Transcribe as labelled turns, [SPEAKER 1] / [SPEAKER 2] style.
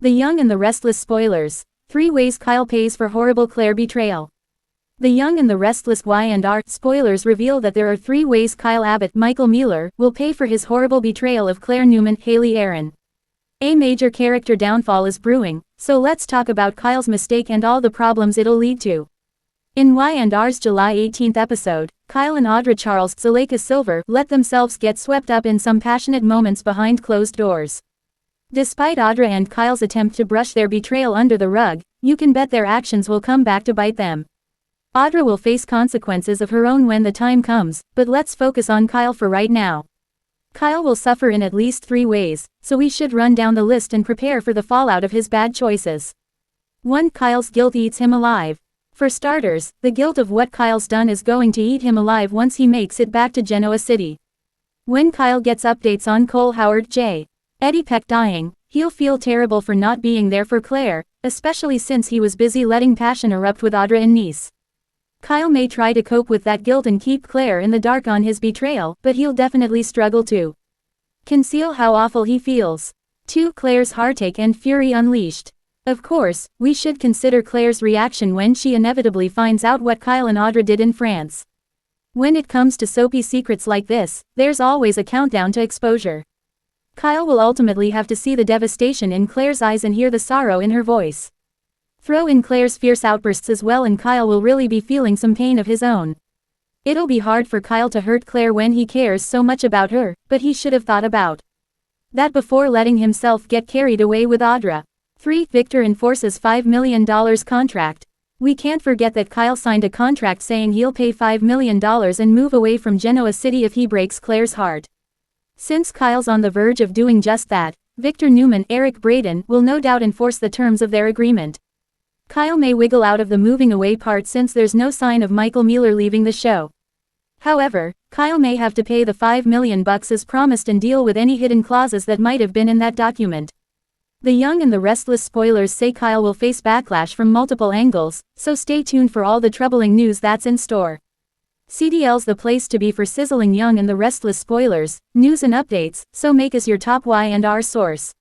[SPEAKER 1] The Young and the Restless spoilers. 3 ways Kyle pays for horrible Claire betrayal. The Young and the Restless Y&R spoilers reveal that there are 3 ways Kyle Abbott Michael Mueller will pay for his horrible betrayal of Claire Newman Haley Aaron. A major character downfall is brewing, so let's talk about Kyle's mistake and all the problems it'll lead to. In Y&R's July 18th episode, Kyle and Audra Charles Zuleika Silver let themselves get swept up in some passionate moments behind closed doors. Despite Audra and Kyle's attempt to brush their betrayal under the rug, you can bet their actions will come back to bite them. Audra will face consequences of her own when the time comes, but let's focus on Kyle for right now. Kyle will suffer in at least 3 ways, so we should run down the list and prepare for the fallout of his bad choices. 1. Kyle's guilt eats him alive. For starters, the guilt of what Kyle's done is going to eat him alive once he makes it back to Genoa City. When Kyle gets updates on Cole Howard J. Eddie Peck dying, he'll feel terrible for not being there for Claire, especially since he was busy letting passion erupt with Audra and Nice. Kyle may try to cope with that guilt and keep Claire in the dark on his betrayal, but he'll definitely struggle to conceal how awful he feels. 2. Claire's heartache and fury unleashed. Of course, we should consider Claire's reaction when she inevitably finds out what Kyle and Audra did in France. When it comes to soapy secrets like this, there's always a countdown to exposure. Kyle will ultimately have to see the devastation in Claire's eyes and hear the sorrow in her voice. Throw in Claire's fierce outbursts as well and Kyle will really be feeling some pain of his own. It'll be hard for Kyle to hurt Claire when he cares so much about her, but he should have thought about that before letting himself get carried away with Audra. 3. Victor enforces $5 million contract. We can't forget that Kyle signed a contract saying he'll pay $5 million and move away from Genoa City if he breaks Claire's heart. Since Kyle's on the verge of doing just that, Victor Newman Eric Braden will no doubt enforce the terms of their agreement. Kyle may wiggle out of the moving away part since there's no sign of Michael Mueller leaving the show. However, Kyle may have to pay the $5 million as promised and deal with any hidden clauses that might have been in that document. The Young and the Restless spoilers say Kyle will face backlash from multiple angles, so stay tuned for all the troubling news that's in store. CDL's the place to be for sizzling Young and the Restless spoilers, news and updates, so make us your top Y&R source.